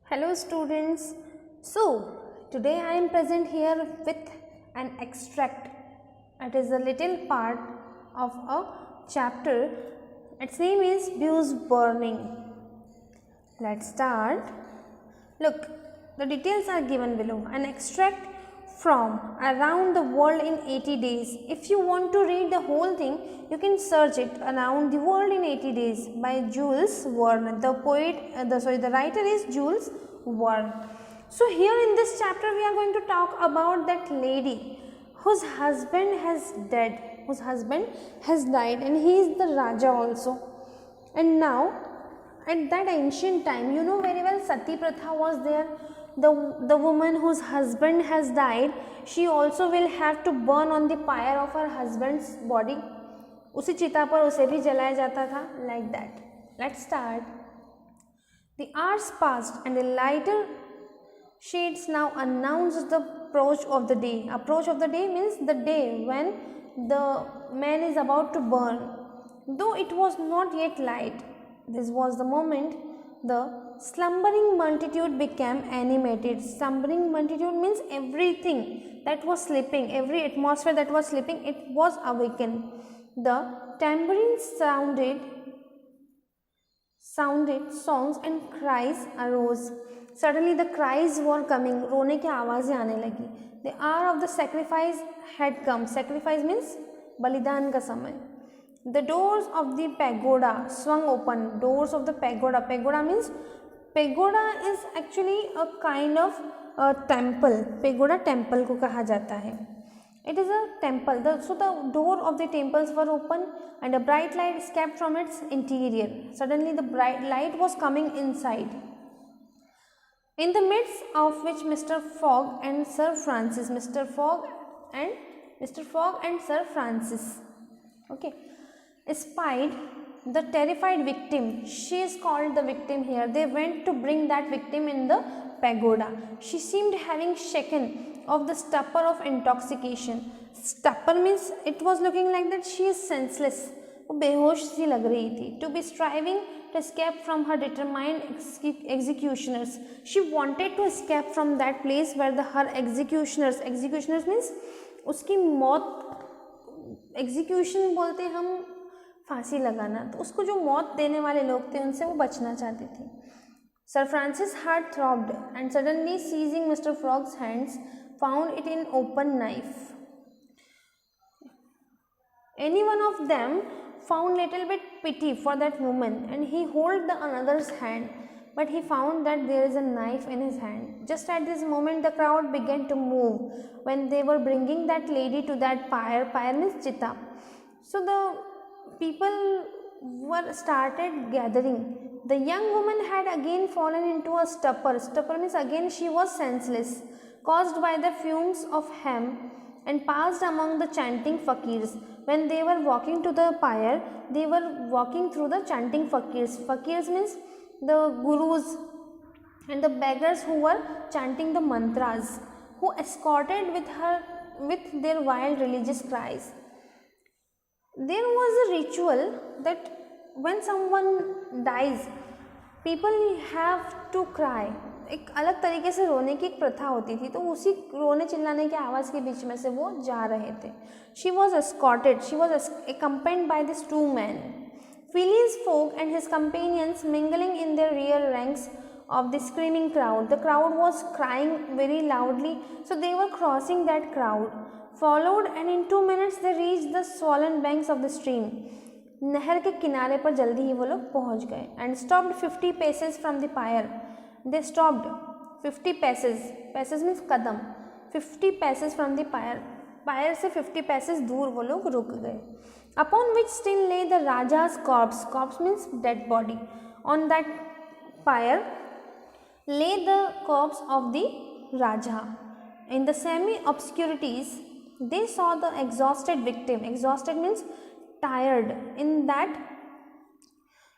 Hello students. So today I am present here with an extract. It is a little part of a chapter. Its name is Views Burning. Let's start. Look, the details are given below. An extract from Around the World in 80 Days. If you want to read the whole thing, you can search it, Around the World in 80 Days by Jules Verne. The writer is Jules Verne. So here in this chapter we are going to talk about that lady whose husband has died, and he is the Raja also. And now at that ancient time, you know very well, Sati Pratha was there. The woman whose husband has died, she also will have to burn on the pyre of her husband's body. उसी चिता पर उसे भी जलाया जाता था. Like that. Let's start. The hours passed and the lighter shades now announced the approach of the day. Approach of the day means the day when the man is about to burn. Though it was not yet light, this was the moment the slumbering multitude became animated. Slumbering multitude means everything that was sleeping, every atmosphere that was sleeping, it was awakened. The tambourine sounded, songs and cries arose. Suddenly the cries were coming, रोने की आवाज़ें आने लगी. The hour of the sacrifice had come. Sacrifice means बलिदान का समय. The doors of the pagoda swung open. Doors of the pagoda. Pagoda means, pagoda is actually a kind of temple. Pagoda temple को कहा जाता है. It is a temple. So the door of the temples were open and a bright light escaped from its interior. Suddenly the bright light was coming inside, in the midst of which Mr. Fogg and Sir Francis. Mr. Fogg and Sir Francis. Okay. Espied the terrified victim. She is called the victim here. They went to bring that victim in the pagoda. She seemed having shaken of the stupor of intoxication. Stupor means it was looking like that she is senseless. वो बेहोश सी लग रही थी. To be striving to escape from her determined executioners. She wanted to escape from that place where her executioners means उसकी मौत, execution बोलते हम फांसी लगाना, तो उसको जो मौत देने वाले लोग थे उनसे वो बचना चाहती थी. Sir Francis' heart throbbed and suddenly seizing Mr. Fogg's hands found it in open knife. Any one of them found little bit pity for that woman and he held the another's hand, but he found that there is a knife in his hand. Just at this moment the crowd began to move when they were bringing that lady to that pyre. Pyre means chitta. So the people were started gathering. The young woman had again fallen into a stupor. Stupor means again she was senseless, caused by the fumes of hemp, and passed among the chanting fakirs. When they were walking to the pyre, they were walking through the chanting fakirs. Fakirs means the gurus and the beggars who were chanting the mantras, who escorted with their wild religious cries. There was a ritual that when someone dies, people have to cry. एक अलग तरीके से रोने की एक प्रथा होती थी, तो उसी रोने चिल्लाने की आवाज़ के बीच में से वो जा रहे थे. She was escorted. She was accompanied by these two men. Phileas Fogg and his companions mingling in their rear ranks of the screaming crowd. The crowd was crying very loudly, so they were crossing that crowd. Followed, and in 2 minutes they reached the swollen banks of the stream. नहर के किनारे पर जल्दी ही वो लोग पहुंच गए. And stopped 50 paces from the pyre. They stopped 50 paces. Paces means Kadam. 50 paces from the pyre. Pyre से 50 paces दूर वो लोग रुक गए. Upon which still lay the Raja's corpse. Corpse means dead body. On that pyre lay the corpse of the Raja. In the semi-obscurities, they saw the exhausted victim. Exhausted means tired. In that,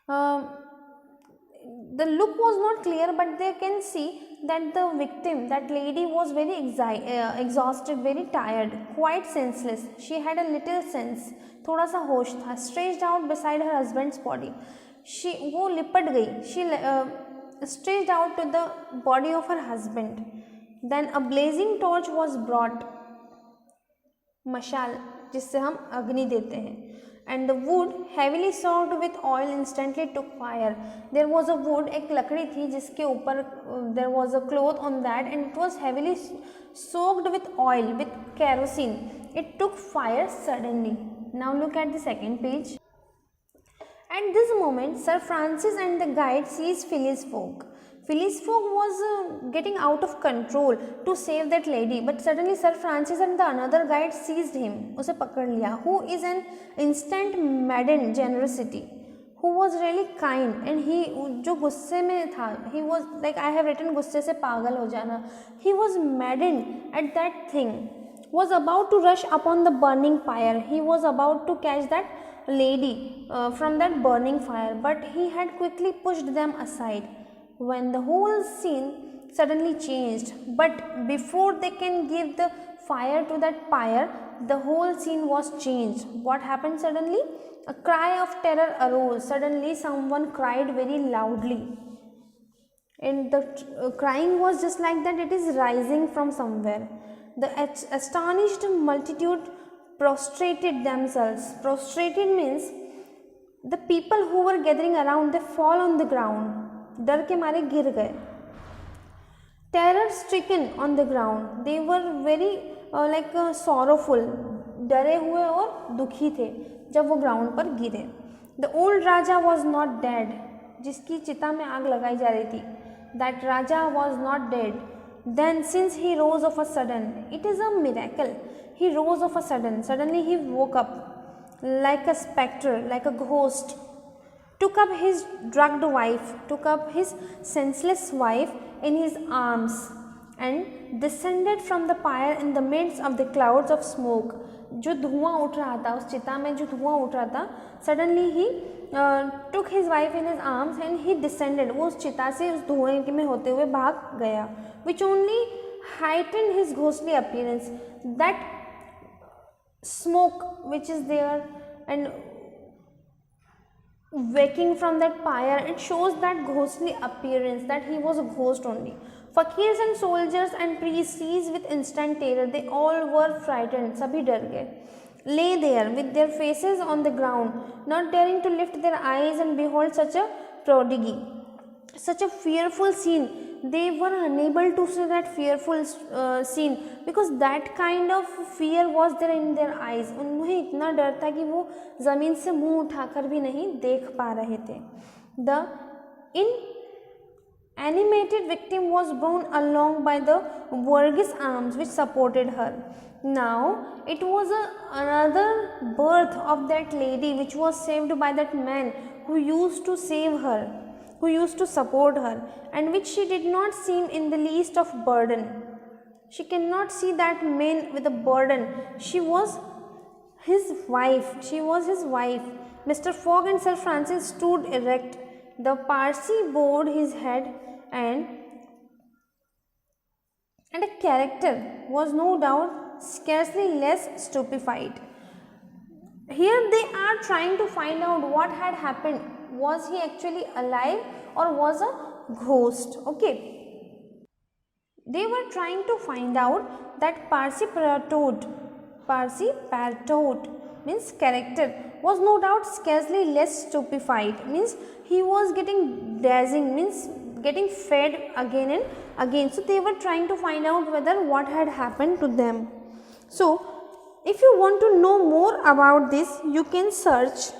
the look was not clear, but they can see that the victim, that lady, was very exhausted, very tired, quite senseless. She had a little sense, थोड़ा सा होश था. Stretched out beside her husband's body. वो लिपट गई. stretched out to the body of her husband. Then a blazing torch was brought, मशाल जिससे हम अग्नि देते हैं, and the wood heavily soaked with oil instantly took fire. There was a wood, एक लकड़ी थी जिसके ऊपर there was a cloth on that and it was heavily soaked with oil, with kerosene. It took fire suddenly. Now look at the second page. At this moment, Sir Francis and the guide seized Phileas Fogg. Phileas Fogg was getting out of control to save that lady, but suddenly Sir Francis and the another guide seized him. उसे पकड़ लिया. Who is an instant maddened generosity, who was really kind, and he जो गुस्से में था, he was like I have written गुस्से से पागल हो जाना. He was maddened at that thing. Was about to rush upon the burning pyre. He was about to catch that lady from that burning fire, but he had quickly pushed them aside. When the whole scene suddenly changed, but before they can give the fire to that pyre, the whole scene was changed. What happened suddenly? A cry of terror arose. Suddenly someone cried very loudly, and the crying was just like that, it is rising from somewhere. The astonished multitude prostrated themselves. Prostrated means the people who were gathering around, they fall on the ground. डर के मारे गिर गए. Terror stricken on the ground, they were very sorrowful. डरे हुए और दुखी थे जब वो ग्राउंड पर गिरे. The old Raja was not dead. जिसकी चिता में आग लगाई जा रही थी, that Raja was not dead. Then since he rose of a sudden, it is a miracle. He rose of a sudden. Suddenly he woke up like a spectre, like a ghost. Took up his drugged wife, took up his senseless wife in his arms, and descended from the pyre in the midst of the clouds of smoke. जो धुआं उठ रहा था, उस चिता में जो धुआं उठ रहा था, suddenly he took his wife in his arms and he descended. वो उस चिता से उस धुएं में होते हुए भाग गया, which only heightened his ghostly appearance. That smoke which is there and waking from that pyre, it shows that ghostly appearance, that he was a ghost only. Fakirs and soldiers and priests seized with instant terror. They all were frightened. sabhi डर गए. Lay there with their faces on the ground, not daring to lift their eyes and behold such a prodigy, such a fearful scene. They were unable to see that fearful scene because that kind of fear was there in their eyes. उन्हें इतना डर था कि वो ज़मीन से मुंह उठाकर भी नहीं देख पा रहे थे. The inanimated victim was borne along by the Borghese arms which supported her. Now it was another birth of that lady which was saved by that man who used to save her, who used to support her, and which she did not seem in the least of burden. She cannot see that man with a burden. She was his wife. She was his wife. Mr. Fogg and Sir Francis stood erect. The Parsi bowed his head, and a character was no doubt scarcely less stupefied. Here they are trying to find out what had happened. Was he actually alive or was a ghost? Okay. They were trying to find out that Parsi Partot means character was no doubt scarcely less stupefied, means he was getting dazzling, means getting fed again and again. So they were trying to find out whether what had happened to them. So if you want to know more about this, you can search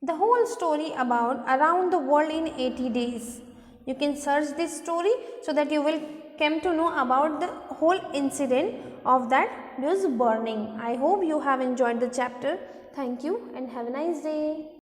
the whole story about Around the World in 80 Days. You can search this story so that you will come to know about the whole incident of that news burning. I hope you have enjoyed the chapter. Thank you and have a nice day.